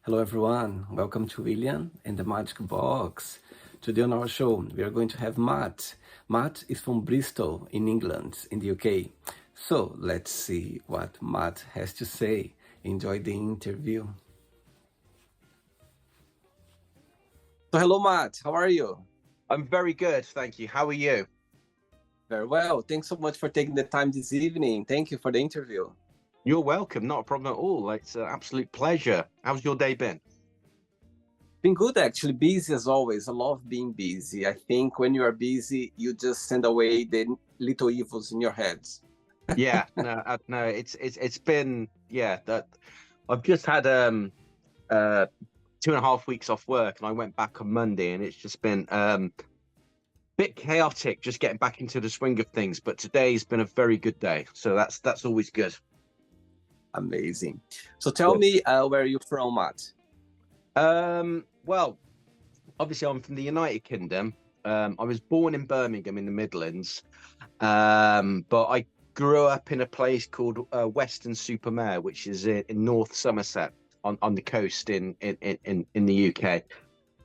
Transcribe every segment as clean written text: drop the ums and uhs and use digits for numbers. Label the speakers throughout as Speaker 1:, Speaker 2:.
Speaker 1: Hello, everyone. Welcome to William and the Magic Box. Today on our show, we are going to have Matt. Matt is from Bristol in England, in the UK. So let's see what Matt has to say. Enjoy the interview. So, hello, Matt. How are you?
Speaker 2: I'm very good, thank you. How are you?
Speaker 1: Very well. Thanks so much for taking the time this evening. Thank you for the interview.
Speaker 2: You're welcome. Not a problem at all. It's an absolute pleasure. How's your day been?
Speaker 1: Been good, actually. Busy as always. I love being busy. I think when you are busy, you just send away the little evils in your heads.
Speaker 2: Yeah, no. It's been that I've just had 2.5 weeks off work, and I went back on Monday, and it's just been bit chaotic just getting back into the swing of things. But today's been a very good day, so that's always good.
Speaker 1: Amazing. So tell me, where are you from, Matt?
Speaker 2: Well, obviously I'm from the United Kingdom. I was born in Birmingham in the Midlands, but I grew up in a place called Weston-super-Mare, which is in North Somerset on the coast in the UK.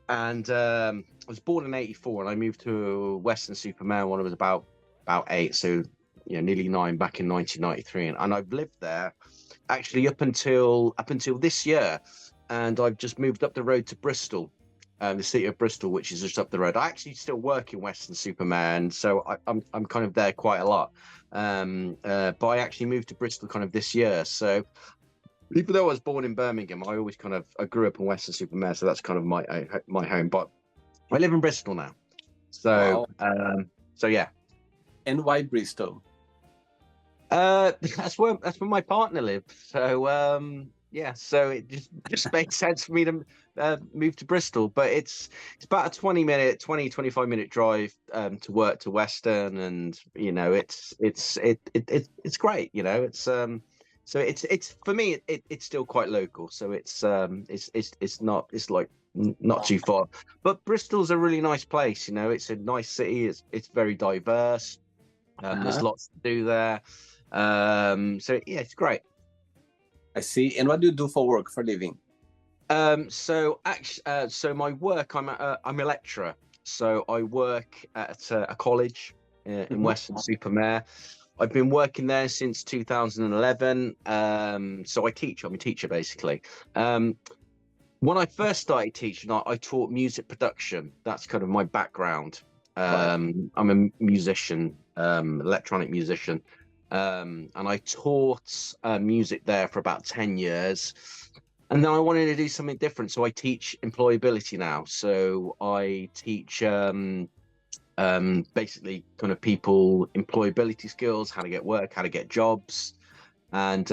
Speaker 2: And I was born in '84, and I moved to Weston-super-Mare when I was about 8, so nearly 9 back in 1993, and I've lived there actually up until this year, and I've just moved up the road to Bristol, the city of Bristol, which is just up the road. I actually still work in Weston-super-Mare, and so I'm kind of there quite a lot. But I actually moved to Bristol kind of this year. So even though I was born in Birmingham, I grew up in Weston-super-Mare, so that's kind of my home. But I live in Bristol now. So
Speaker 1: Wow.
Speaker 2: so yeah.
Speaker 1: And why Bristol?
Speaker 2: That's where my partner lives. So so it just makes sense for me to move to Bristol. But it's about a 25 minute drive to work to Western, and it's great. So it's for me it's still quite local. So it's not too far. But Bristol's a really nice place. It's a nice city. It's very diverse. There's lots to do there. So yeah, it's great.
Speaker 1: I see. And what do you do for work, for living?
Speaker 2: So actually, so my work, I'm a lecturer. So I work at a college in Weston-super-Mare. I've been working there since 2011. So I'm a teacher basically. When I first started teaching, I taught music production. That's kind of my background. I'm a musician, electronic musician. And I taught music there for about 10 years. And then I wanted to do something different. So I teach employability now. So I teach basically kind of people employability skills, how to get work, how to get jobs. And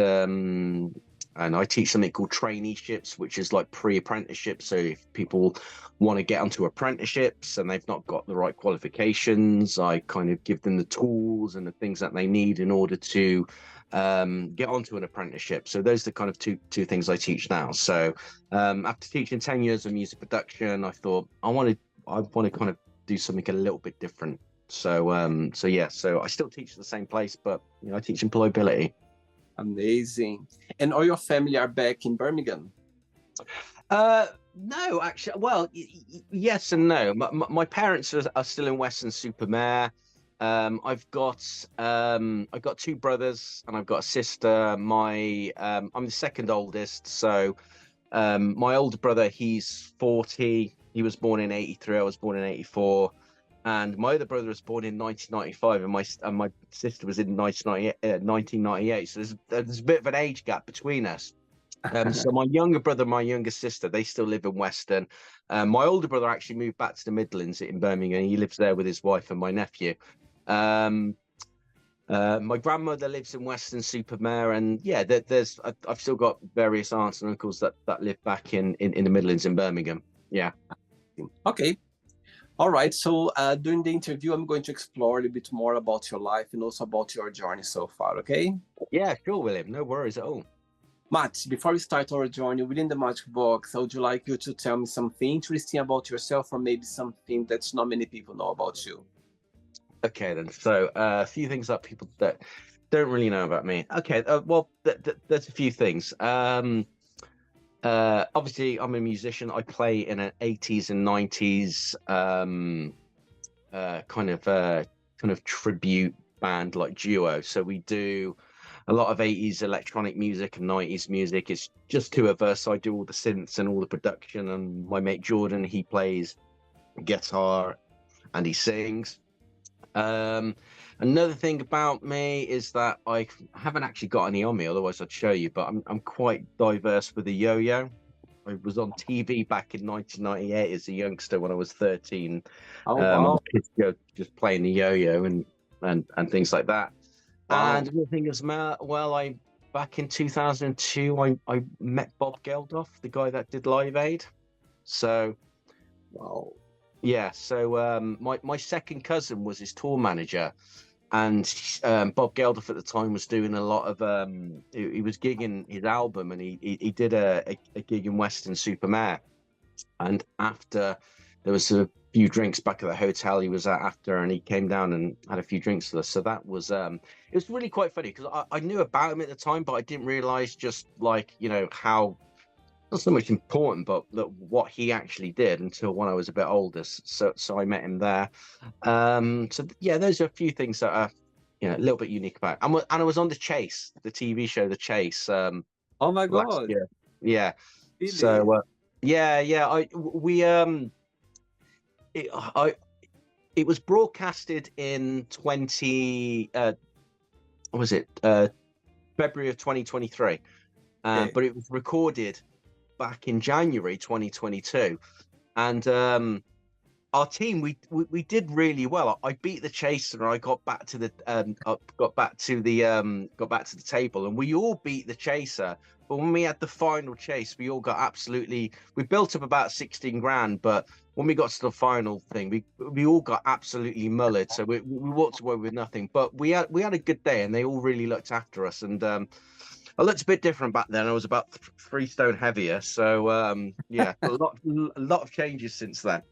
Speaker 2: I teach something called traineeships, which is like pre-apprenticeship. So if people want to get onto apprenticeships and they've not got the right qualifications, I kind of give them the tools and the things that they need in order to get onto an apprenticeship. So those are the kind of two things I teach now. So after teaching 10 years of music production, I thought I want to kind of do something a little bit different. So so I still teach at the same place, but I teach employability.
Speaker 1: Amazing. And all your family are back in Birmingham?
Speaker 2: No, actually, well, yes and no. My parents are still in Weston-super-Mare. I've got 2 brothers and I've got a sister. I'm the second oldest, so my older brother, he's 40. He was born in '83. I was born in '84. And my other brother was born in 1995, and my sister was in 1998. So there's a bit of an age gap between us. So my younger brother, my younger sister, they still live in Weston. My older brother actually moved back to the Midlands in Birmingham. He lives there with his wife and my nephew. My grandmother lives in Weston-super-Mare, and yeah, I've still got various aunts and uncles that live back in the Midlands in Birmingham. Yeah.
Speaker 1: Okay. All right. So during the interview, I'm going to explore a little bit more about your life and also about your journey so far. Okay.
Speaker 2: Yeah, sure, William. No worries at all.
Speaker 1: Matt, before we start our journey within the Magic Box, I would like you to tell me something interesting about yourself, or maybe something that not many people know about you.
Speaker 2: Okay, then. So a few things that people that don't really know about me. Okay, well, there's a few things. Obviously, I'm a musician. I play in an 80s and 90s kind of tribute band like duo. So we do a lot of 80s electronic music and 90s music. It's just two of us. I do all the synths and all the production, and my mate Jordan, he plays guitar and he sings. Another thing about me is that I haven't actually got any on me, otherwise I'd show you, but I'm quite diverse with a yo-yo. I was on TV back in 1998 as a youngster when I was 13.
Speaker 1: Oh, wow.
Speaker 2: Just playing the yo-yo and things like that.
Speaker 1: Wow.
Speaker 2: And the thing is, well, I back in 2002, I met Bob Geldof, the guy that did Live Aid. So,
Speaker 1: Wow.
Speaker 2: yeah. So my second cousin was his tour manager, and Bob Geldof at the time was doing a lot of he was gigging his album, and he did a gig in Weston-super-Mare, and after there was a few drinks back at the hotel he was at after, and he came down and had a few drinks with us. So that was it was really quite funny because I knew about him at the time, but I didn't realize just like, you know, how not so much important, but what he actually did until when I was a bit older. So I met him there. So yeah, those are a few things that are, you know, a little bit unique about it. And I was on The Chase, the TV show The Chase,
Speaker 1: Oh my
Speaker 2: last
Speaker 1: God.
Speaker 2: year. Yeah.
Speaker 1: Really?
Speaker 2: So yeah. It was broadcasted in 20 what was it February of 2023,
Speaker 1: Okay.
Speaker 2: but it was recorded back in January 2022, and our team we did really well. I beat the Chaser, and I got back to the got back to the table, and we all beat the Chaser. But when we had the final chase, we all got absolutely. We built up about 16 grand, but when we got to the final thing, we all got absolutely mullered. So we walked away with nothing. But we had a good day, and they all really looked after us. And I looked a bit different back then. I was about 3 stone heavier. So yeah, a lot of changes since then.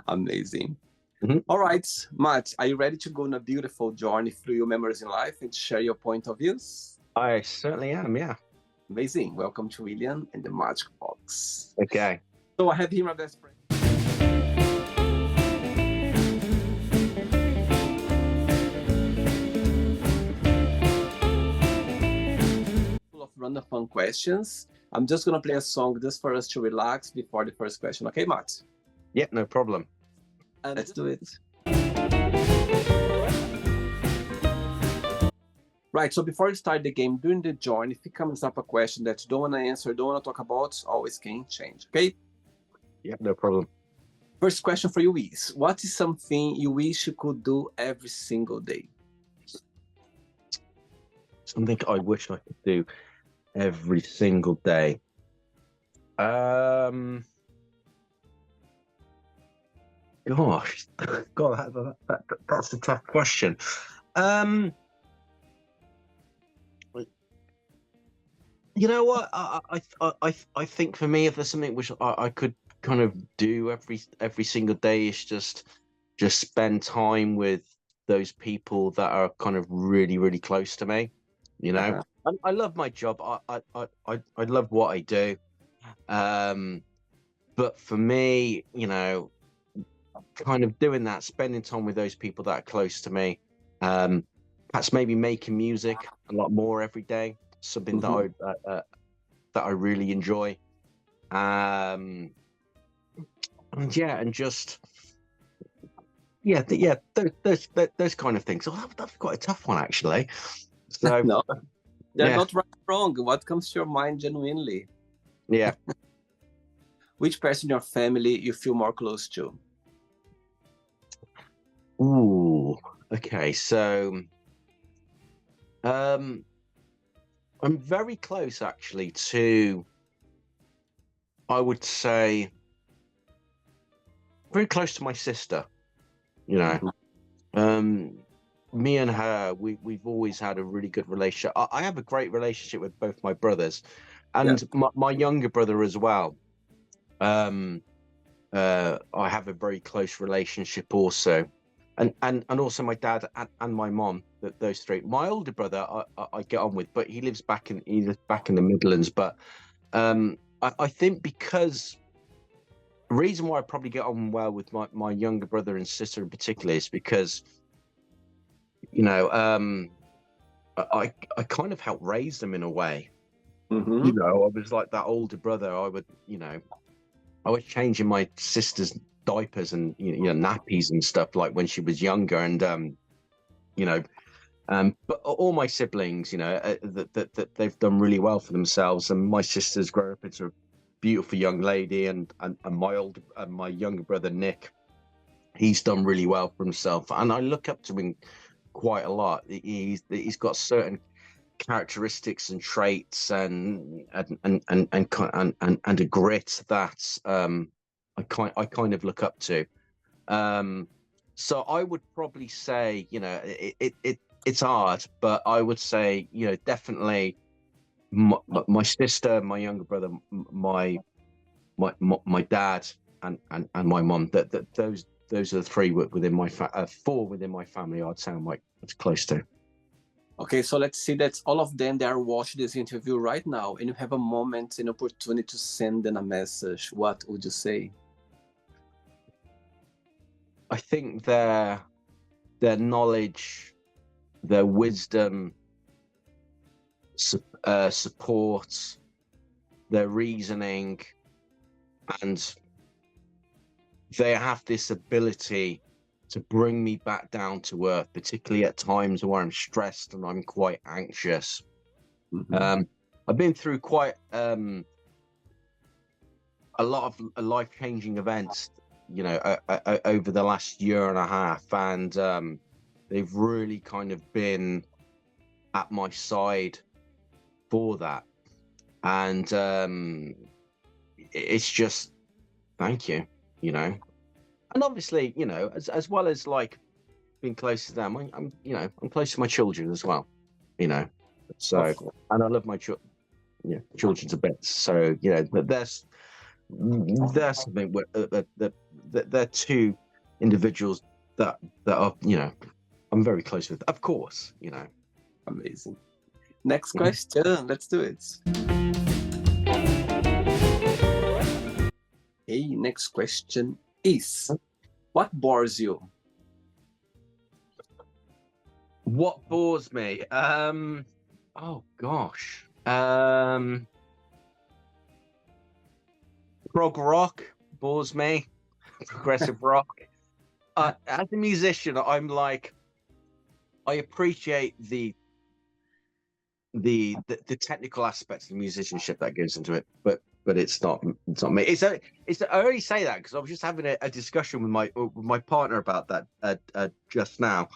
Speaker 1: Amazing.
Speaker 2: Mhm.
Speaker 1: All right, Matt, are you ready to go on a beautiful journey through your memories in life and share your point of views?
Speaker 2: I certainly am. Yeah.
Speaker 1: Amazing. Welcome to William and the Magic Box.
Speaker 2: Okay.
Speaker 1: So I have here my best friend. Full of random fun questions. I'm just gonna play a song just for us to relax before the first question. Okay, Matt?
Speaker 2: Yeah, no problem.
Speaker 1: Let's do it. Right, so before you start the game, during the join, if it comes up a question that you don't want to answer, don't want to talk about, always can change, okay?
Speaker 2: Yeah, no problem.
Speaker 1: First question for you is, what is something you wish you could do every single day?
Speaker 2: Something I wish I could do every single day. Gosh, God, that's a tough question. You know what? I think for me, if there's something which I could kind of do every single day, is just spend time with those people that are kind of really close to me. You know, I love my job. I love what I do. But for me, you know, kind of doing that, spending time with those people that are close to me, perhaps maybe making music a lot more every day, something that I really enjoy, and just those kind of things. Oh, that's quite a tough one, actually. So
Speaker 1: No, they're
Speaker 2: yeah.
Speaker 1: not right or wrong. What comes to your mind genuinely?
Speaker 2: Yeah.
Speaker 1: Which person in your family you feel more close to?
Speaker 2: Ooh. Okay. So, I'm very close, actually, to, I would say, very close to my sister. You know, me and her, we've always had a really good relationship. I have a great relationship with both my brothers, and my younger brother as well. I have a very close relationship also, and also my dad and my mom. Those three. My older brother, I get on with, but he lives back in the Midlands. But I think because the reason why I probably get on well with my younger brother and sister in particular is because, you know, I kind of helped raise them in a way.
Speaker 1: Mm-hmm.
Speaker 2: You know, I was like that older brother. I would, you know, I was changing my sister's diapers and nappies and stuff like when she was younger, and you know, but all my siblings, you know, that they've done really well for themselves, and my sister's grown up into a beautiful young lady, and my younger brother Nick, he's done really well for himself, and I look up to him quite a lot. He's got certain characteristics and traits and a grit that I kind of look up to. So I would probably say, you know, it's hard, but I would say, you know, definitely my sister, my younger brother, my dad, and my mom. That those are the three within my four within my family. I'd say I'm like it's close to.
Speaker 1: Okay, so let's see that all of them, they are watching this interview right now, and you have a moment, an opportunity to send them a message. What would you say?
Speaker 2: I think their knowledge, their wisdom, support, their reasoning, and they have this ability to bring me back down to earth, particularly at times where I'm stressed and I'm quite anxious.
Speaker 1: Mm-hmm.
Speaker 2: I've been through quite a lot of life-changing events, you know, over the last year and a half, and they've really kind of been at my side for that. And it's just thank you, you know. And obviously, you know, as well as like being close to them, I'm you know, I'm close to my children as well, you know. So, and I love my children to bits. So, you know, but there's something where they're two individuals that are, you know, I'm very close with. Of course, you know.
Speaker 1: Amazing. Next question. Let's do it. Hey, next question is, what bores you?
Speaker 2: What bores me? Oh gosh. Prog rock bores me. Progressive rock. As a musician, I'm like, I appreciate the technical aspects of musicianship that goes into it, but it's not me. It's I only say that because I was just having a discussion with my partner about that just now.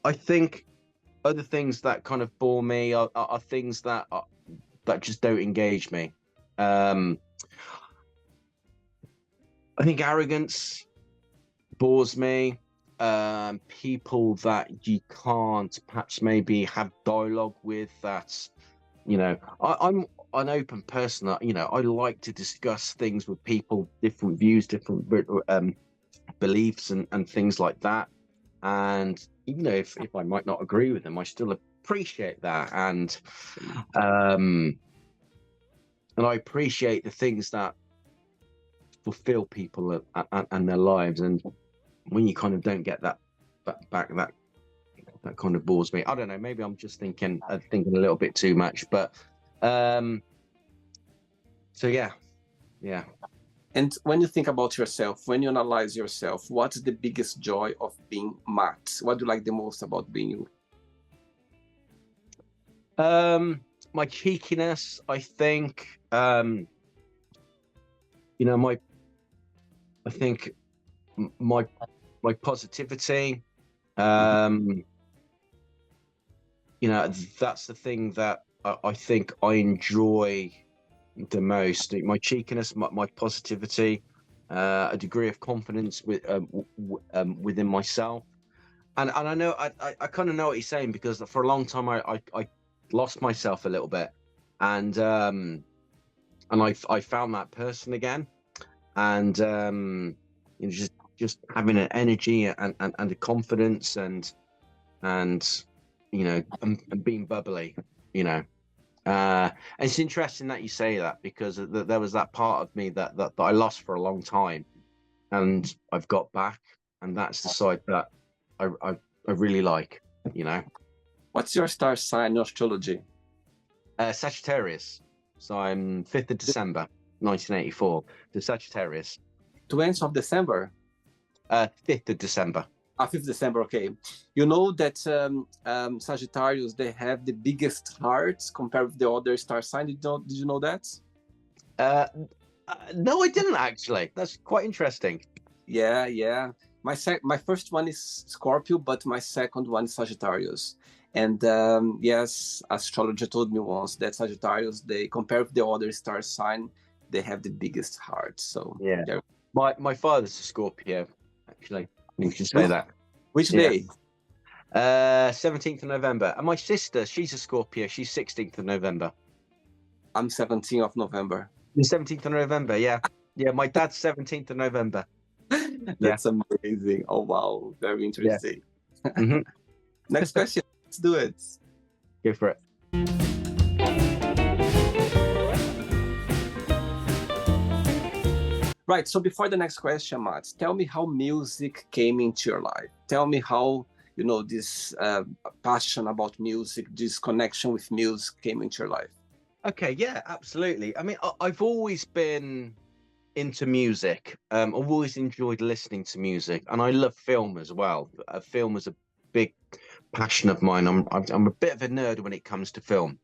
Speaker 2: I think other things that kind of bore me are things that just don't engage me. I think arrogance bores me. People that you can't perhaps maybe have dialogue with. That's, you know, I'm an open person. That, you know, I like to discuss things with people, different views, different beliefs, and things like that. And even though if I might not agree with them, I still appreciate that, and I appreciate the things that fulfill people and their lives. And when you kind of don't get that back, that kind of bores me. I don't know. Maybe I'm just thinking a little bit too much, but so yeah.
Speaker 1: And when you think about yourself, when you analyze yourself, what's the biggest joy of being Matt? What do you like the most about being you?
Speaker 2: My cheekiness, I think. You know, I think my positivity. You know, that's the thing that I think I enjoy the most. My cheekiness, my positivity, a degree of confidence within myself, and I know I kind of know what he's saying, because for a long time I lost myself a little bit, and I found that person again, and you know, just having an energy and a confidence and you know, and being bubbly, you know. And it's interesting that you say that, because there was that part of me that I lost for a long time, and I've got back, and that's the side that I really like, you know.
Speaker 1: What's your star sign in astrology?
Speaker 2: Sagittarius. So I'm 5th of December, 1984. The Sagittarius.
Speaker 1: 20th of December?
Speaker 2: 5th of December.
Speaker 1: 5th December, okay. You know that Sagittarius, they have the biggest hearts compared with the other star sign. Did you know that?
Speaker 2: No, I didn't actually. That's quite interesting.
Speaker 1: Yeah, yeah. My first one is Scorpio, but my second one is Sagittarius. And yes, astrologer told me once that Sagittarius, they compare with the other star sign, they have the biggest heart. So
Speaker 2: yeah, my father's a Scorpio, actually. You can say that.
Speaker 1: Which day?
Speaker 2: 17th of November. And my sister, she's a Scorpio. She's 16th of November.
Speaker 1: I'm 17th of November.
Speaker 2: The 17th of November, yeah. Yeah, my dad's 17th of November.
Speaker 1: That's amazing. Oh, wow. Very interesting.
Speaker 2: Yeah.
Speaker 1: Next question. Let's do it.
Speaker 2: Go for it.
Speaker 1: Right. So before the next question, Matt, tell me how music came into your life. Tell me how, this passion about music, this connection with music came into your life.
Speaker 2: Okay, yeah, absolutely. I mean, I've always been into music. I've always enjoyed listening to music, and I love film as well. Film is a big passion of mine. I'm a bit of a nerd when it comes to film.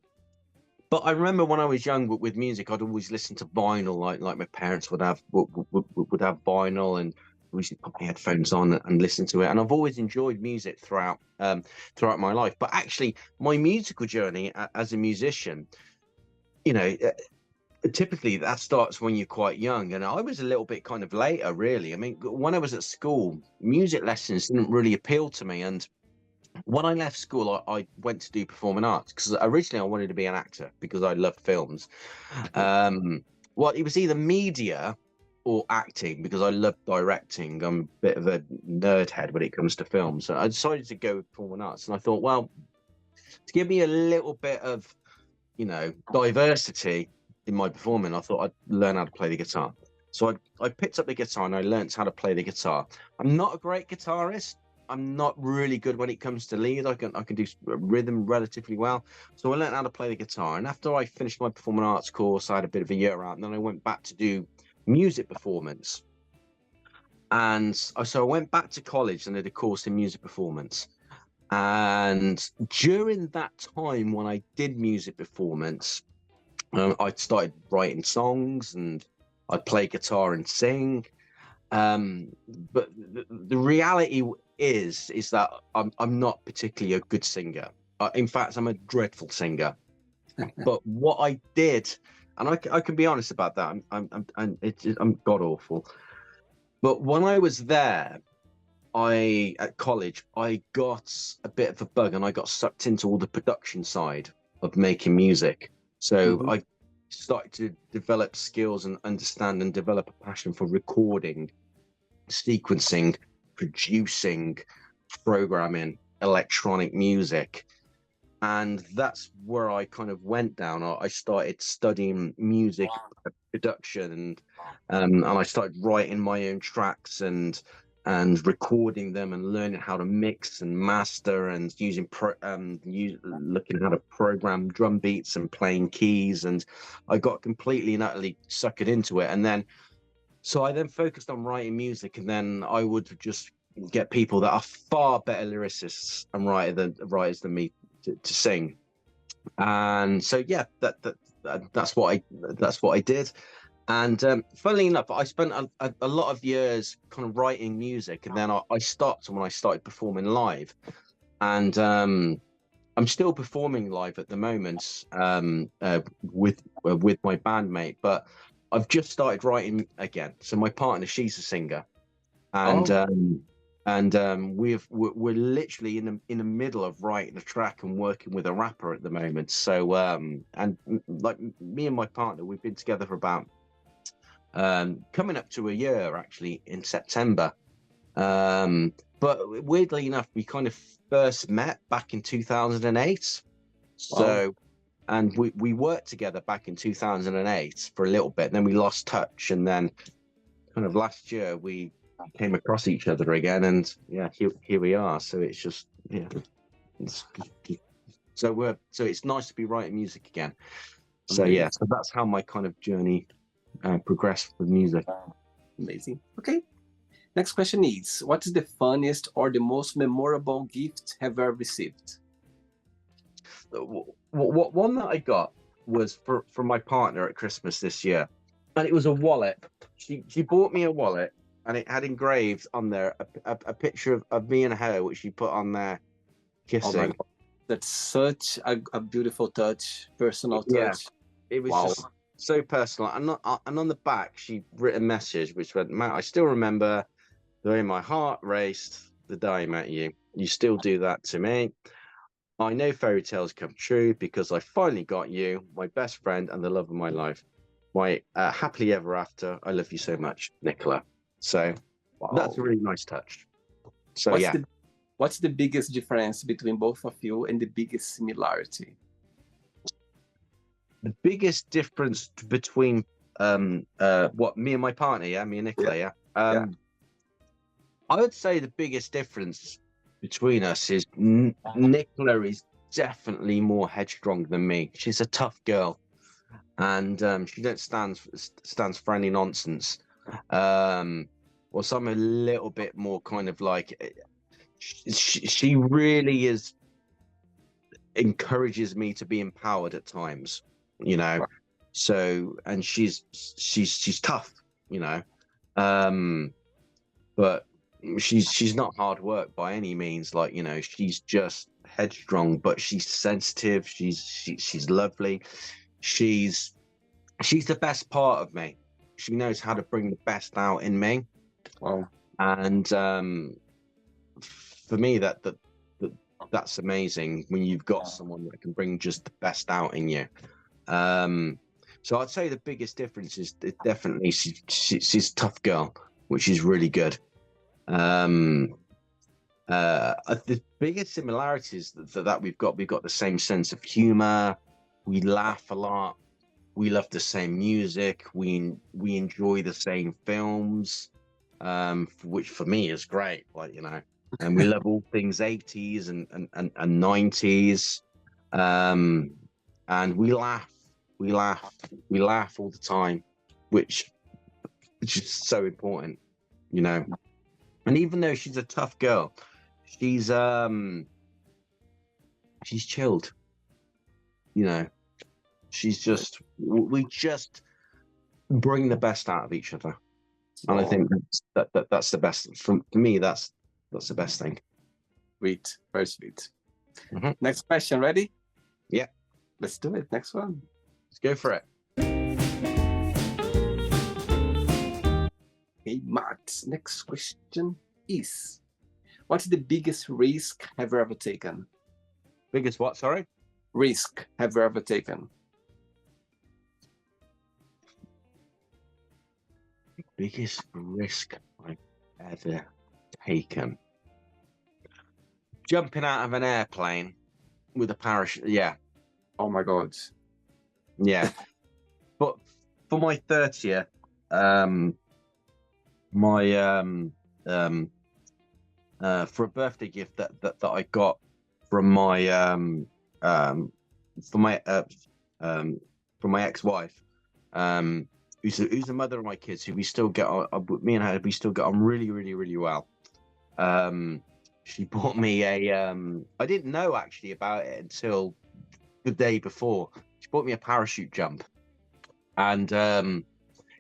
Speaker 2: But I remember when I was young with music, I'd always listen to vinyl, like my parents would have vinyl, and we used to put my headphones on and listen to it. And I've always enjoyed music throughout my life. But actually, my musical journey as a musician, typically that starts when you're quite young, and I was a little bit kind of later, really. I mean, when I was at school, music lessons didn't really appeal to me, and when I left school, I went to do performing arts, because originally I wanted to be an actor because I loved films. Well, it was either media or acting, because I love directing. I'm a bit of a nerd head when it comes to film, so I decided to go with performing arts, and I thought, well, to give me a little bit of diversity in my performing, I thought I'd learn how to play the guitar. So I picked up the guitar and I learned how to play the guitar. I'm not a great guitarist. I'm not really good when it comes to lead. I can do rhythm relatively well. So I learned how to play the guitar. And after I finished my performing arts course, I had a bit of a year out, and then I went back to do music performance. And so I went back to college and did a course in music performance. And during that time, when I did music performance, I started writing songs, and I'd play guitar and sing. But the reality is that I'm not particularly a good singer. In fact, I'm a dreadful singer. But what I did, and I can be honest about that, I'm god awful. But when I was there, at college, I got a bit of a bug, and I got sucked into all the production side of making music. So I started to develop skills and understand and develop a passion for recording, sequencing, producing, programming electronic music. And that's where I kind of went down. I started studying music production, and I started writing my own tracks and recording them, and learning how to mix and master, and looking how to program drum beats and playing keys. And I got completely and utterly suckered into it. And then so I then focused on writing music, and then I would just get people that are far better lyricists and writers than me to sing. And so yeah, that's what I did. And funnily enough, I spent a lot of years kind of writing music, and then I stopped when I started performing live. And I'm still performing live at the moment with my bandmate, but I've just started writing again. So my partner, she's a singer, and we're literally in the middle of writing a track and working with a rapper at the moment. So and like me and my partner, we've been together for about coming up to a year, actually, in September. But weirdly enough, we kind of first met back in 2008. So and we worked together back in 2008 for a little bit. And then we lost touch, and then kind of last year we came across each other again, and yeah, here we are. So it's just it's, so it's nice to be writing music again. So
Speaker 1: Amazing.
Speaker 2: yeah, so that's how my kind of journey progressed with music.
Speaker 1: Amazing. Okay. Next question is, what is the funniest or the most memorable gift have you ever received?
Speaker 2: What one that I got was for my partner at Christmas this year, and it was a wallet. She bought me a wallet, and it had engraved on there a picture of me and her, which she put on there kissing.
Speaker 1: Oh, that's such a beautiful touch, personal touch.
Speaker 2: It was just so personal. And on the back, she written a message which went, "Matt, I still remember the way my heart raced the day I met you. You still do that to me. I know fairy tales come true because I finally got you, my best friend and the love of my life. My happily ever after. I love you so much, Nicola." So that's a really nice touch. So
Speaker 1: what's the biggest difference between both of you and the biggest similarity?
Speaker 2: The biggest difference between what me and my partner, me and Nicola, I would say the biggest difference between us is Nicola is definitely more headstrong than me. She's a tough girl, and she don't stands for any nonsense. Or some a little bit more kind of like she really is encourages me to be empowered at times, you know. So, and she's tough, you know, but she's not hard work by any means. Like, you know, she's just headstrong, but she's sensitive. She's lovely. She's the best part of me. She knows how to bring the best out in me. And for me, that's amazing when you've got someone that can bring just the best out in you. So I'd say the biggest difference is definitely she's a tough girl, which is really good. The biggest similarities that we've got the same sense of humor. We laugh a lot. We love the same music. We enjoy the same films, which for me is great. Like, you know, and we love all things 80s and 90s. And we laugh all the time, which is so important, you know. And even though she's a tough girl, she's chilled, you know. We just bring the best out of each other, and I think that's the best. For me, that's the best thing.
Speaker 1: Sweet, very sweet. Next question, ready?
Speaker 2: Yeah,
Speaker 1: let's do it. Next one.
Speaker 2: Let's go for it.
Speaker 1: Okay, Matt. Next question is, what's the biggest risk have you ever taken?
Speaker 2: Biggest what? Sorry.
Speaker 1: Risk have you ever taken?
Speaker 2: Biggest risk I've ever taken. Jumping out of an airplane with a parachute. Yeah.
Speaker 1: Oh my God.
Speaker 2: Yeah. But for my 30th, for a birthday gift that I got from my ex-wife, who's the mother of my kids, who we still get on, me and her, we still get on really, really, really well. She bought me I didn't know actually about it until the day before. She bought me a parachute jump. And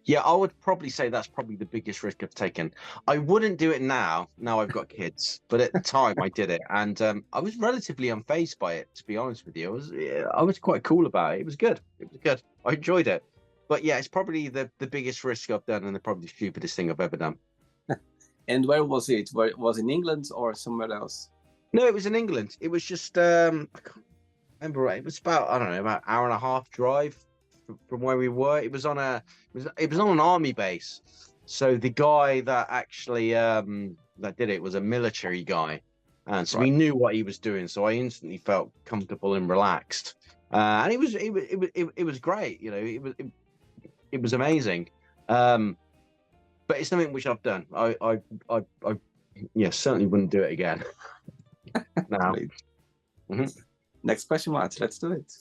Speaker 2: yeah, I would probably say that's probably the biggest risk I've taken. I wouldn't do it now I've got kids, but at the time I did it, and I was relatively unfazed by it, to be honest with you. I was quite cool about it. It was good. I enjoyed it. But yeah, it's probably the biggest risk I've done, and probably the stupidest thing I've ever done.
Speaker 1: And where was it? Was it in England or somewhere else?
Speaker 2: No, it was in England. It was just I can't remember right. It was about, I don't know, about an hour and a half drive from where we were. It was on an army base. So the guy that actually that did it was a military guy, and so we knew what he was doing. So I instantly felt comfortable and relaxed. And it was great. You know, it was amazing. But it's something which I've done. I yeah, certainly wouldn't do it again. Now.
Speaker 1: Great.
Speaker 2: Mhm.
Speaker 1: Next question, Matt. Let's do it.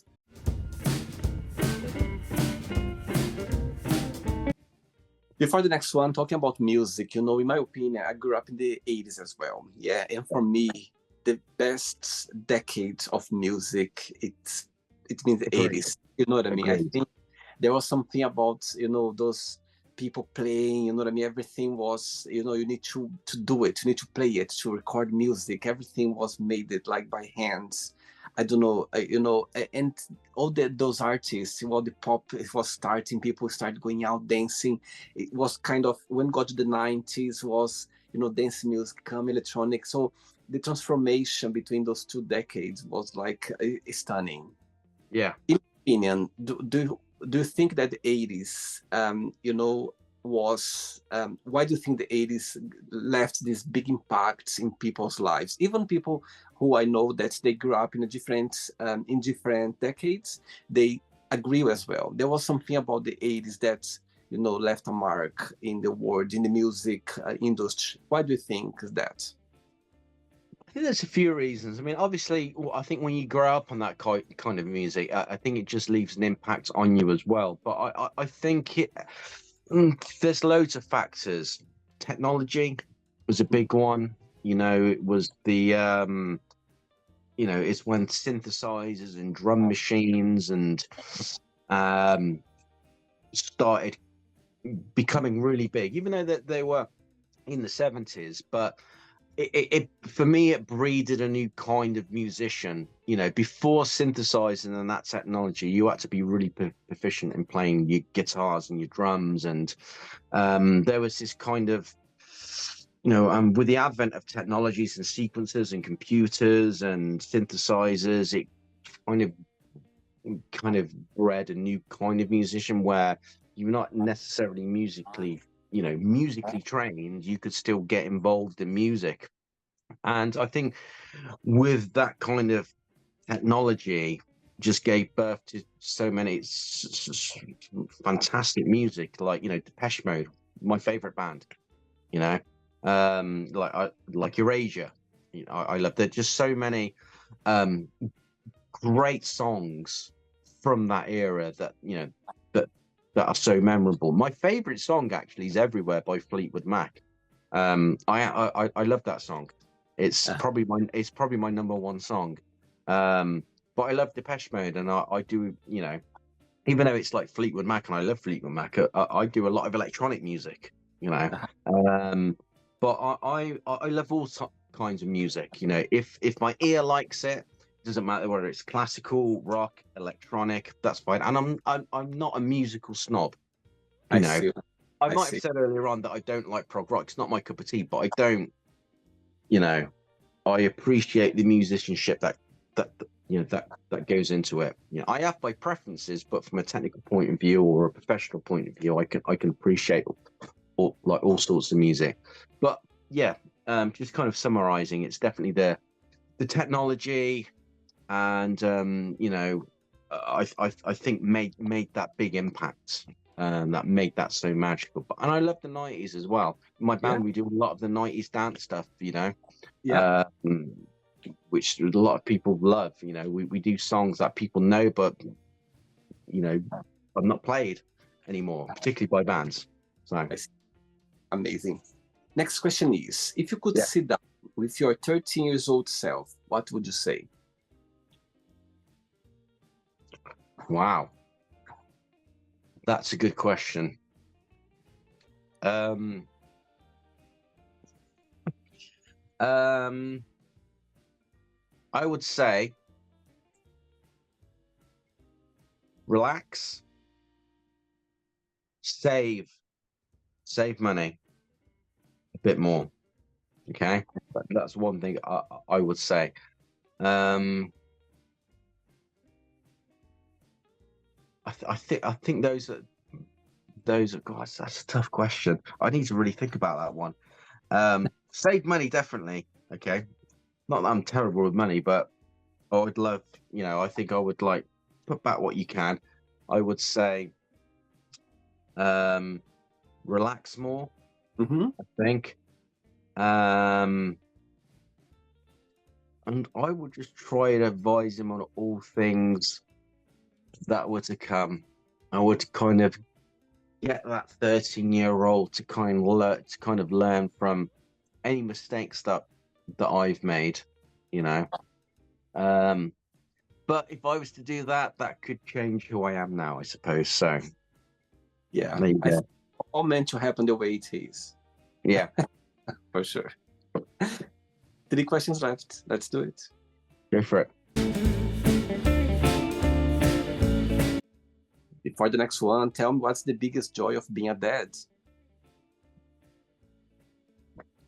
Speaker 1: Before the next one, talking about music, you know, in my opinion, I grew up in the 80s as well. Yeah, and for me, the best decade of music, it means the
Speaker 2: Agreed.
Speaker 1: 80s. You know what I mean? I
Speaker 2: Agreed.
Speaker 1: think there was something about, you know, those people playing, you know what I mean? Everything was, you know, you need to do it, you need to play it, to record music. Everything was made it like by hands. I don't know, you know, and all those artists, while the pop it was starting, people started going out dancing. It was kind of when got to the 90s was, you know, dance music, come electronic. So the transformation between those two decades was like stunning.
Speaker 2: Yeah.
Speaker 1: In your opinion, do you think that the 80s, you know, was why do you think the 80s left this big impact in people's lives? Even people who I know that they grew up in different decades, they agree as well. There was something about the 80s that, you know, left a mark in the world, in the music industry. Why do you think that?
Speaker 2: I think there's a few reasons. I mean, obviously, I think when you grow up on that kind of music, I think it just leaves an impact on you as well. But I think there's loads of factors. Technology was a big one. You know, it was you know, it's when synthesizers and drum machines and um, started becoming really big, even though that they were in the 70s. But it for me, it breeded a new kind of musician. You know, before synthesizing and that technology, you had to be really proficient in playing your guitars and your drums, and there was this kind of, you know, with the advent of technologies and sequencers and computers and synthesizers, it kind of bred a new kind of musician where you're not necessarily musically trained, you could still get involved in music. And I think with that kind of technology just gave birth to so many fantastic music, like, you know, Depeche Mode, my favorite band, you know, like Eurasia. You know, I love, there's just so many um great songs from that era that, you know, that are so memorable. My favorite song actually is Everywhere by Fleetwood Mac. I love that song. It's
Speaker 1: Uh,
Speaker 2: probably my number one song. But I love Depeche Mode, and I do, you know, even though it's like Fleetwood Mac, and I love Fleetwood Mac, I do a lot of electronic music, you know. But I love all kinds of music. You know, if my ear likes it, doesn't matter whether it's classical, rock, electronic, that's fine. And I'm not a musical snob, you
Speaker 1: I
Speaker 2: know.
Speaker 1: see.
Speaker 2: I
Speaker 1: I
Speaker 2: might have
Speaker 1: see.
Speaker 2: said earlier on that I don't like prog rock. It's not my cup of tea, but I don't, you know, I appreciate the musicianship that you know that goes into it. You know, I have my preferences, but from a technical point of view or a professional point of view, I can appreciate all sorts of music. But yeah, just kind of summarizing, it's definitely the technology, and you know, I think made that big impact. That made that so magical. And I love the 90s as well. In my
Speaker 1: Yeah.
Speaker 2: band, we do a lot of the 90s dance stuff, you know,
Speaker 1: Yeah.
Speaker 2: um, which a lot of people love. You know, we do songs that people know, but, you know, are not played anymore, particularly by bands. So,
Speaker 1: I see. Amazing. Next question is, if you could
Speaker 2: yeah.
Speaker 1: sit down with your 13 years old self, what would you say?
Speaker 2: Wow, that's a good question. Um, um, I would say relax, save money a bit more. Okay, that's one thing I would say. Um, I think those are, God, that's a tough question. I need to really think about that one. Save money, definitely. Okay, not that I'm terrible with money, but I would love, you know, I think I would like put back what you can, I would say relax more,
Speaker 1: Mm-hmm.
Speaker 2: I think. And I would just try and advise him on all things that were to come. I would kind of get that 13-year-old to kind of learn from any mistakes that I've made, you know. But if I was to do that, that could change who I am now, I suppose. So
Speaker 1: Yeah,
Speaker 2: there you
Speaker 1: I
Speaker 2: go.
Speaker 1: think all meant to happen the way it is,
Speaker 2: Yeah,
Speaker 1: for sure. 3 questions left. Let's do it.
Speaker 2: go for it.
Speaker 1: Before the next one, tell me what's the biggest joy of being a dad?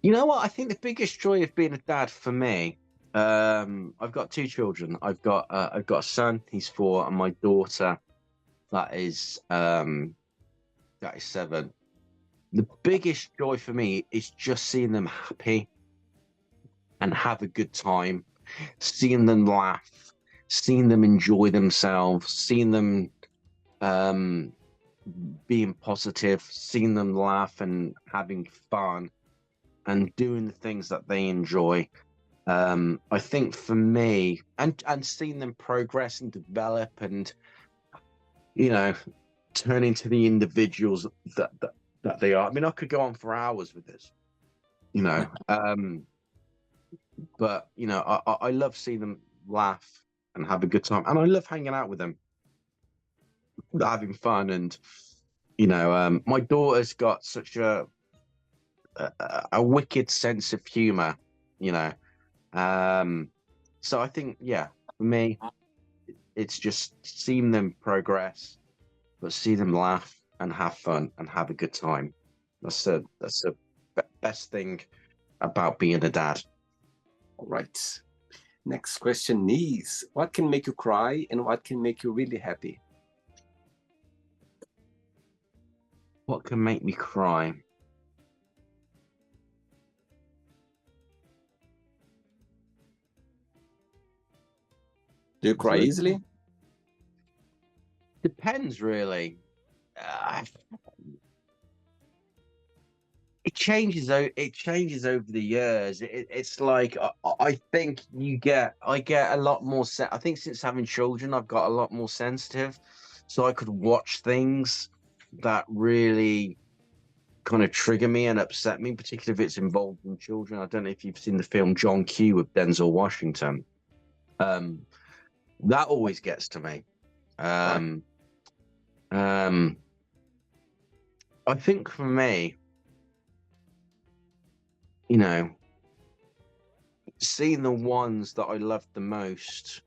Speaker 2: You know what? I think the biggest joy of being a dad for me, I've got 2 children. I've got a son, he's 4, and my daughter, that is 7. The biggest joy for me is just seeing them happy and have a good time, seeing them laugh, seeing them enjoy themselves, seeing them being positive, seeing them laugh and having fun and doing the things that they enjoy. I think for me, and seeing them progress and develop and, you know, turn into the individuals that they are. I mean, I could go on for hours with this, you know. But you know, I love seeing them laugh and have a good time, and I love hanging out with them, having fun. And you know, my daughter's got such a wicked sense of humor, you know. So I think, yeah, for me, it's just seeing them progress, but see them laugh and have fun and have a good time. That's the best thing about being a dad.
Speaker 1: All right. Next question is, what can make you cry and what can make you really happy?
Speaker 2: What can make me cry?
Speaker 1: Do you cry easily?
Speaker 2: Depends, really. It changes. It changes over the years. It's like I think I get a lot more. I think since having children, I've got a lot more sensitive, so I could watch things that really kind of trigger me and upset me, particularly if it's involved in children. I don't know if you've seen the film John Q with Denzel Washington. That always gets to me. I think for me, you know, seeing the ones that I love the most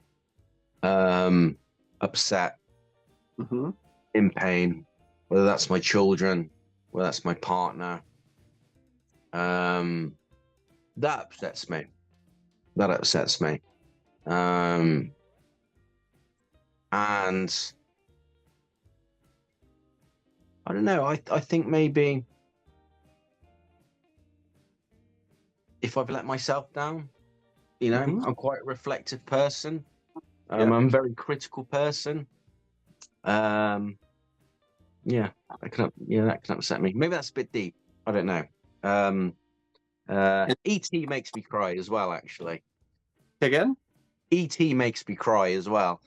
Speaker 2: upset, in pain, whether that's my children, whether that's my partner, that upsets me. That upsets me. And I don't know, I think maybe if I've let myself down, you know, I'm quite a reflective person. I'm a very critical person. Yeah, that can upset me. Maybe that's a bit deep. I don't know. E.T. makes me cry as well, actually.
Speaker 1: Again?
Speaker 2: E.T. makes me cry as well.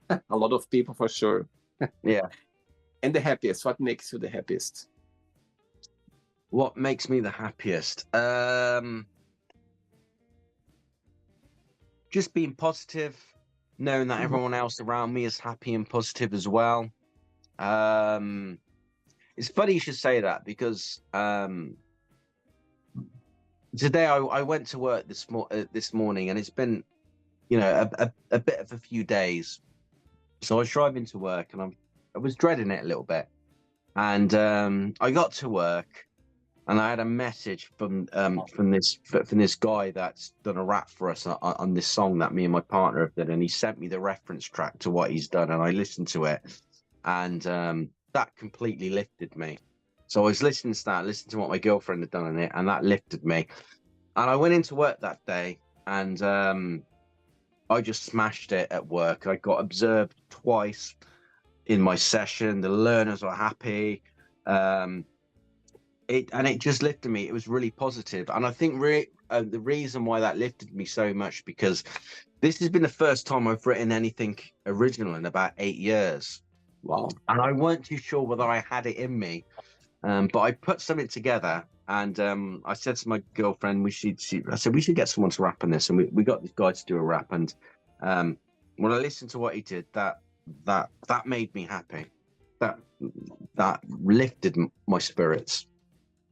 Speaker 1: A lot of people, for sure.
Speaker 2: Yeah.
Speaker 1: And the happiest, what makes you the happiest?
Speaker 2: What makes me the happiest? Just being positive, knowing that everyone else around me is happy and positive as well. It's funny you should say that, because today I went to work this morning, and it's been, you know, a bit of a few days. So I was driving to work, and I was dreading it a little bit. And I got to work, and I had a message from this guy that's done a rap for us on this song that me and my partner have done, and he sent me the reference track to what he's done, and I listened to it, and that completely lifted me. So I was listening to what my girlfriend had done on it, and that lifted me. And I went into work that day, and I just smashed it at work. I got observed twice in my session. The learners were happy. Um, it just lifted me. It was really positive, and I think the reason why that lifted me so much, because this has been the first time I've written anything original in about 8 years,
Speaker 1: Wow.
Speaker 2: and I weren't too sure whether I had it in me. But I put something together, and I said to my girlfriend, I said we should get someone to rap on this, and we got this guy to do a rap. And when I listened to what he did, that made me happy. That lifted my spirits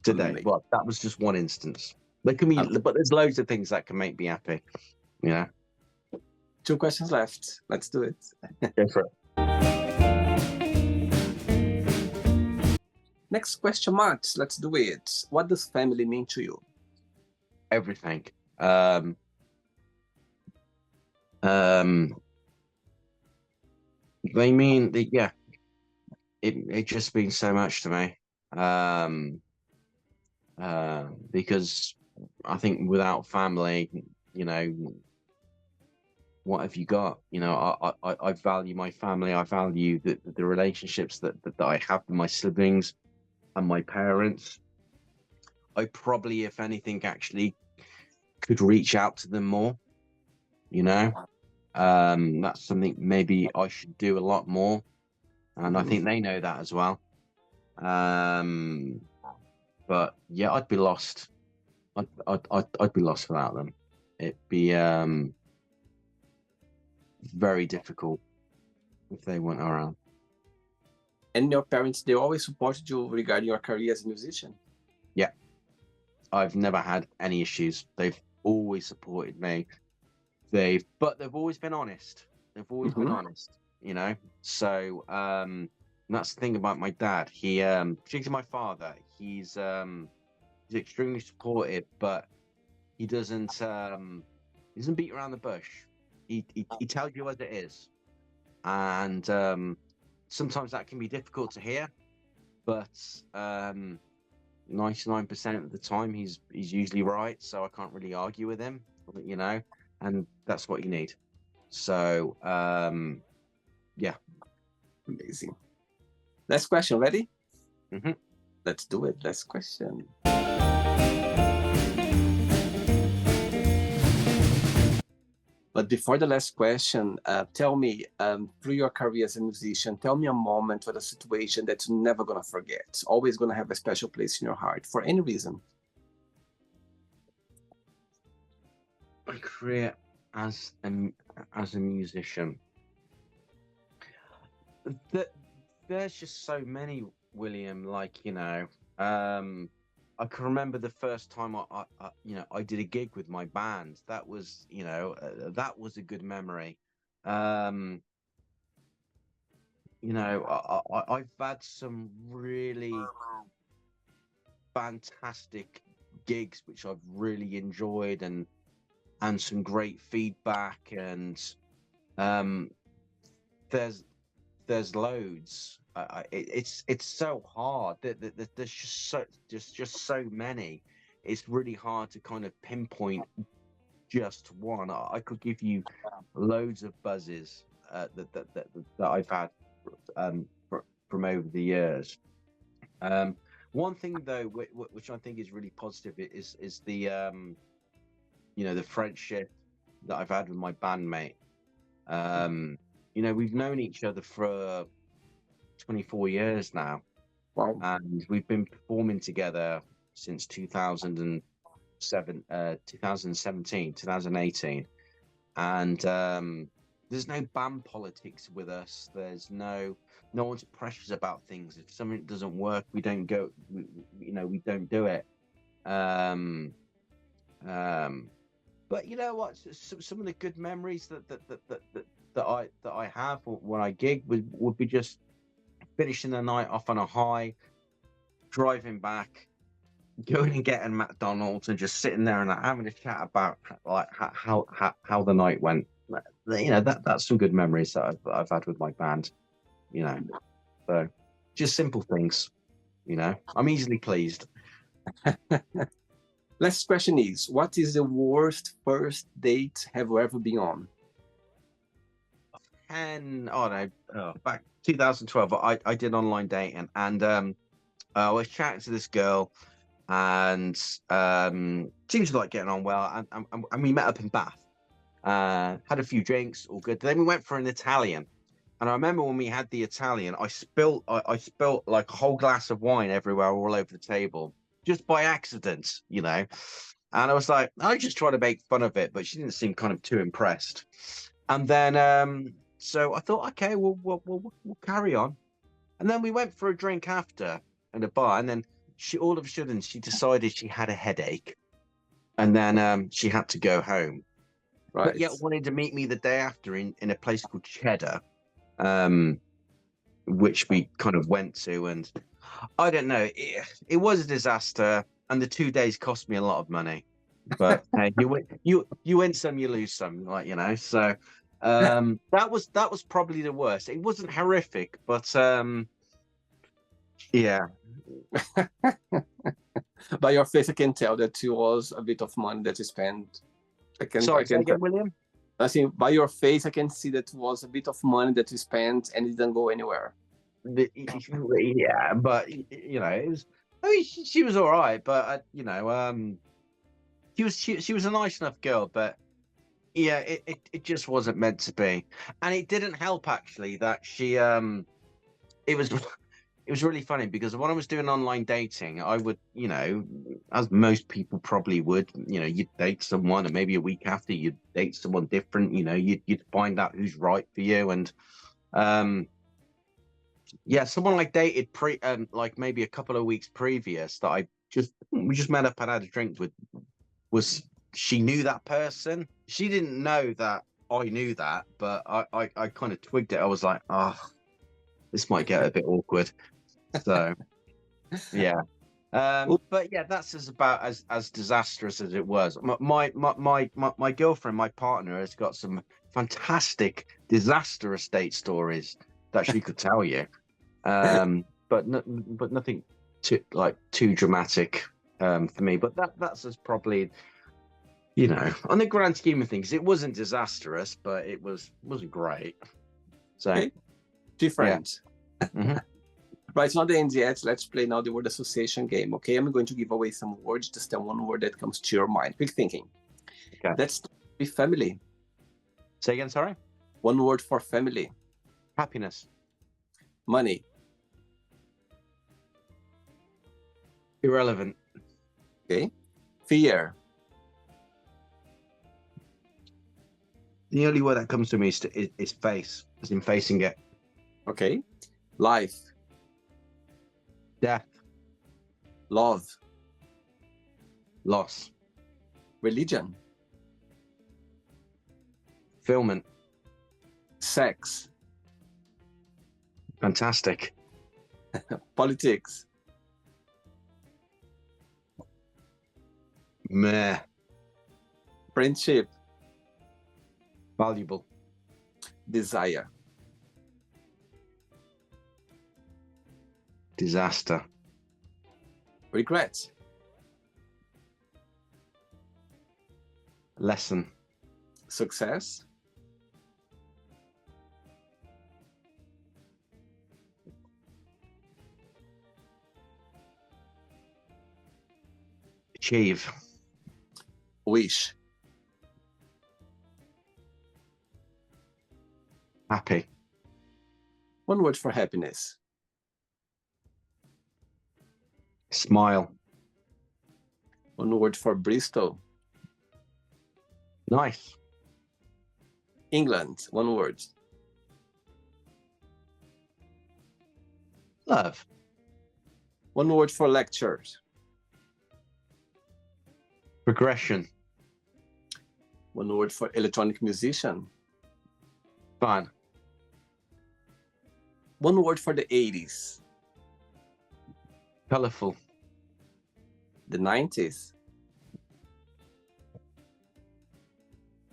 Speaker 2: today.
Speaker 1: Amazing.
Speaker 2: Well, that was just one instance. There can be, but there's loads of things that can make me happy. Yeah.
Speaker 1: 2 questions left. Let's do it.
Speaker 2: Go for it.
Speaker 1: Next question, Matt. Let's do it. What does family mean to you?
Speaker 2: Everything. They mean that, yeah. It just means so much to me. Because I think without family, you know, what have you got? You know, I value my family. I value the relationships that I have with my siblings and my parents. I probably, if anything, actually could reach out to them more. You know, that's something maybe I should do a lot more, and I think they know that as well. But yeah, I'd be lost. I'd be lost without them. It'd be very difficult if they weren't around.
Speaker 1: And your parents, they always supported you regarding your career as a musician?
Speaker 2: Yeah. I've never had any issues. They've always supported me. But they've always been honest. They've always been honest, you know? So that's the thing about my dad. He particularly my father, he's extremely supportive, but he doesn't beat around the bush. He tells you as it is. And sometimes that can be difficult to hear, but 99% of the time he's usually right, so I can't really argue with him, you know, and that's what you need. So yeah.
Speaker 1: Amazing. Last question, ready?
Speaker 2: Mm-hmm.
Speaker 1: Let's do it. Last question. But before the last question, tell me, through your career as a musician, tell me a moment or a situation that you're never going to forget, always going to have a special place in your heart, for any reason.
Speaker 2: My career as a musician. There's just so many, William, like, you know, I can remember the first time I did a gig with my band. That was, you know, that was a good memory. You know, I've had some really fantastic gigs which I've really enjoyed, and some great feedback, and there's loads. It's so hard. There's just so many. It's really hard to kind of pinpoint just one. I could give you loads of buzzes that I've had from over the years. One thing though, which I think is really positive, is the you know, the friendship that I've had with my bandmate. You know, we've known each other for 24 years now.
Speaker 1: Wow.
Speaker 2: And we've been performing together since 2018. And there's no band politics with us. There's no one's pressures about things. If something doesn't work, we don't go, you know, we don't do it. But you know what? Some of the good memories that I have when I gig would be just finishing the night off on a high, driving back, going and getting McDonald's, and just sitting there and having a chat about like how the night went. You know, that's some good memories that I've had with my band. You know, so just simple things. You know, I'm easily pleased.
Speaker 1: Last question is, what is the worst first date have you ever been on?
Speaker 2: back 2012. I did online dating, and I was chatting to this girl, and seems to like getting on well, and we met up in Bath. Had a few drinks, all good. Then we went for an Italian, and I remember when we had the Italian, I spilt like a whole glass of wine everywhere, all over the table, just by accident, you know. And I was like, I just trying to make fun of it, but she didn't seem kind of too impressed. And then, so I thought, okay, we'll carry on. And then we went for a drink after at a bar, and then she all of a sudden she decided she had a headache, and then she had to go home.
Speaker 1: Right.
Speaker 2: But yet wanted to meet me the day after in a place called Cheddar, which we kind of went to, and I don't know, it was a disaster, and the 2 days cost me a lot of money. But hey, you win some, you lose some, like, you know. So that was probably the worst. It wasn't horrific, but yeah.
Speaker 1: By your face, I can tell that it was a bit of money that you spent.
Speaker 2: Sorry, say again, William?
Speaker 1: I think by your face, I can see that it was a bit of money that you spent and it didn't go anywhere.
Speaker 2: Yeah, but you know, it was. I mean, she was all right, but you know, she was a nice enough girl, but yeah, it just wasn't meant to be, and it didn't help actually that she it was. It was really funny because when I was doing online dating, I would, you know, as most people probably would, you know, you'd date someone and maybe a week after you'd date someone different, you know, you'd find out who's right for you. And yeah, someone I dated like maybe a couple of weeks previous that we just met up and had a drink with, she knew that person. She didn't know that I knew that, but I kind of twigged it. I was like, oh, this might get a bit awkward. So yeah, but yeah, that's about as disastrous as it was. My girlfriend, my partner, has got some fantastic disaster estate stories that she could tell you, but nothing too dramatic for me. But that's as probably, you know, on the grand scheme of things, it wasn't disastrous, but it wasn't great. So
Speaker 1: okay. Different.
Speaker 2: Yeah. Mm-hmm.
Speaker 1: Right, it's not the end yet. Let's play now the word association game, okay? I'm going to give away some words. Just tell one word that comes to your mind. Quick thinking.
Speaker 2: Okay.
Speaker 1: Let's start with family.
Speaker 2: Say again, sorry?
Speaker 1: One word for family.
Speaker 2: Happiness.
Speaker 1: Money.
Speaker 2: Irrelevant.
Speaker 1: Okay. Fear.
Speaker 2: The only word that comes to me is face, as in facing it.
Speaker 1: Okay. Life.
Speaker 2: Death.
Speaker 1: Love.
Speaker 2: Loss.
Speaker 1: Religion.
Speaker 2: Fulfillment.
Speaker 1: Sex.
Speaker 2: Fantastic.
Speaker 1: Politics.
Speaker 2: Meh.
Speaker 1: Friendship.
Speaker 2: Valuable.
Speaker 1: Desire.
Speaker 2: Disaster.
Speaker 1: Regret.
Speaker 2: Lesson.
Speaker 1: Success.
Speaker 2: Achieve.
Speaker 1: Wish.
Speaker 2: Happy.
Speaker 1: One word for happiness.
Speaker 2: Smile.
Speaker 1: One word for Bristol.
Speaker 2: Nice.
Speaker 1: England. One word.
Speaker 2: Love.
Speaker 1: One word for lectures.
Speaker 2: Progression.
Speaker 1: One word for electronic musician.
Speaker 2: Fun.
Speaker 1: One word for the 80s.
Speaker 2: Colorful.
Speaker 1: The 90s.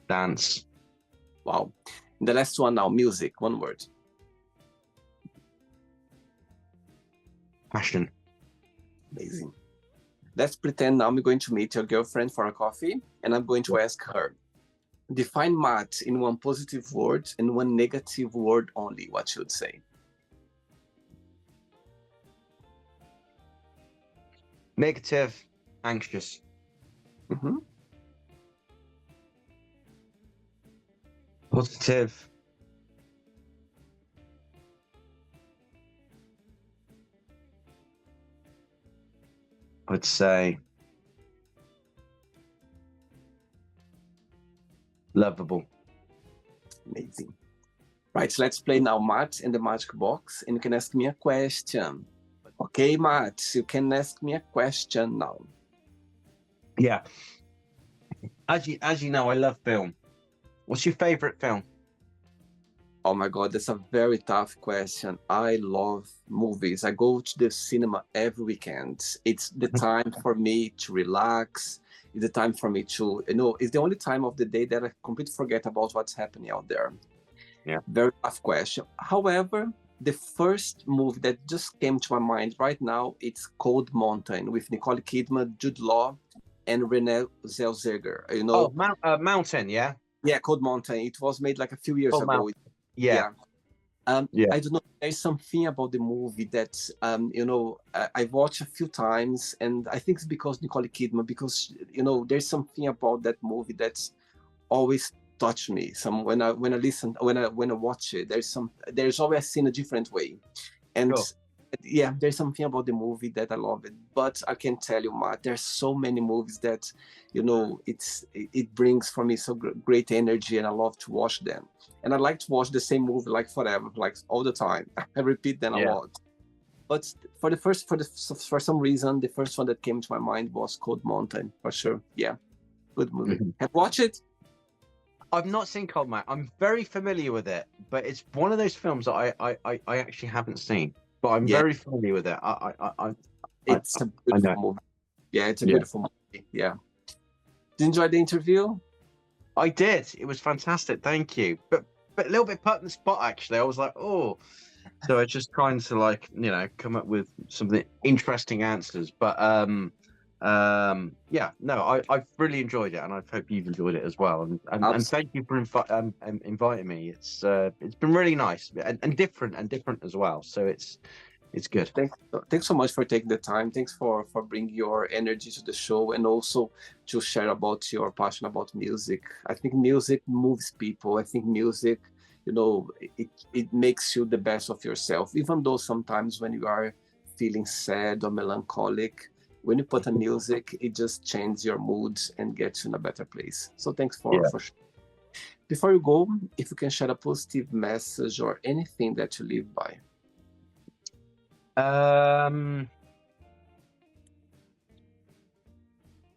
Speaker 2: Dance.
Speaker 1: Wow. And the last one now, music. One word.
Speaker 2: Passion.
Speaker 1: Amazing. Let's pretend now I'm going to meet your girlfriend for a coffee, and I'm going to ask her, Define Matt in one positive word and one negative word only. What should say?
Speaker 2: Negative, anxious.
Speaker 1: Mm-hmm.
Speaker 2: Positive, I'd say lovable.
Speaker 1: Amazing. Right, let's play now Matt in the magic box, and you can ask me a question. Okay, Matt, you can ask me a question now.
Speaker 2: Yeah. As you know, I love film. What's your favorite film?
Speaker 1: Oh my God, that's a very tough question. I love movies. I go to the cinema every weekend. It's the time for me to relax. It's the time for me to, it's the only time of the day that I completely forget about what's happening out there.
Speaker 2: Yeah.
Speaker 1: Very tough question. However, the first movie that just came to my mind right now, it's Cold Mountain with Nicole Kidman, Jude Law, and Renee Zellweger.
Speaker 2: Oh, Mountain, yeah?
Speaker 1: Yeah, Cold Mountain. It was made like a few years ago.
Speaker 2: Yeah.
Speaker 1: Yeah. I don't know. There's something about the movie that, I've watched a few times, and I think it's because Nicole Kidman, because, there's something about that movie that's always touched me. When I watch it, there's always seen a different way. And
Speaker 2: Sure.
Speaker 1: Yeah, there's something about the movie that I love it. But I can tell you, Matt, there's so many movies that, it brings for me so great energy, and I love to watch them. And I like to watch the same movie like forever, like all the time. I repeat them a lot. But for some reason, the first one that came to my mind was Cold Mountain, for sure. Yeah, good movie. Have you watched it?
Speaker 2: I've not seen Cold Mountain. I'm very familiar with it, but it's one of those films that I actually haven't seen. But I'm very familiar with it.
Speaker 1: It's a beautiful movie. Yeah, it's a beautiful movie. Yeah. Did you enjoy the interview?
Speaker 2: I did. It was fantastic. Thank you. But a little bit put in the spot, actually. I was like, oh. So I was just trying to come up with some interesting answers. But I've really enjoyed it, and I hope you've enjoyed it as well. And thank you for inviting me. It's been really nice and different as well. So it's good.
Speaker 1: Thanks so much for taking the time. Thanks for bringing your energy to the show, and also to share about your passion about music. I think music moves people. I think music, it makes you the best of yourself. Even though sometimes when you are feeling sad or melancholic, when you put on music, it just changes your mood and gets you in a better place. So thanks for Before you go, if you can share a positive message or anything that you live by.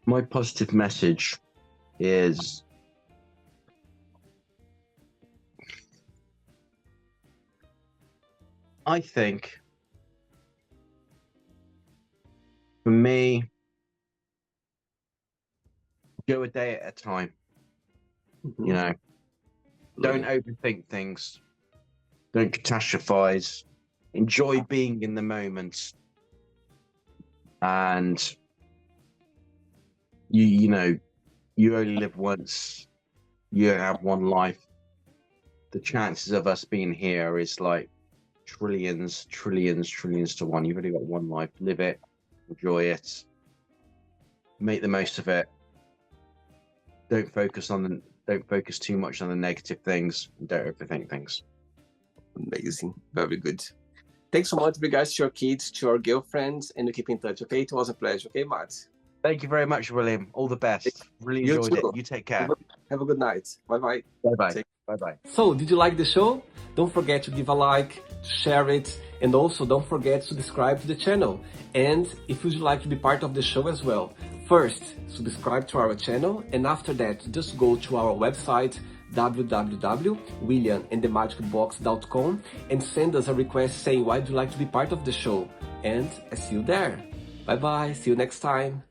Speaker 2: My positive message is I think for me, go a day at a time. Don't overthink things. Don't catastrophize. Enjoy being in the moment. And you only live once. You have one life. The chances of us being here is like trillions to one. You've only got one life. Live it, enjoy it, make the most of it. Don't focus too much on the negative things. Don't overthink things.
Speaker 1: Amazing. Very good. Thanks so much, regards to your kids, to your girlfriends, and we keep in touch. Okay, it was a pleasure. Okay, Matt.
Speaker 2: Thank you very much, William. All the best. Really enjoyed it. You take care.
Speaker 1: Have a good night. Bye-bye.
Speaker 2: Bye-bye. Bye-bye.
Speaker 1: So, did you like the show? Don't forget to give a like, share it, and also don't forget to subscribe to the channel. And if you'd like to be part of the show as well, first, subscribe to our channel, and after that, just go to our website, www.williamandthemagicbox.com, and send us a request saying why you'd like to be part of the show. And I see you there. Bye-bye. See you next time.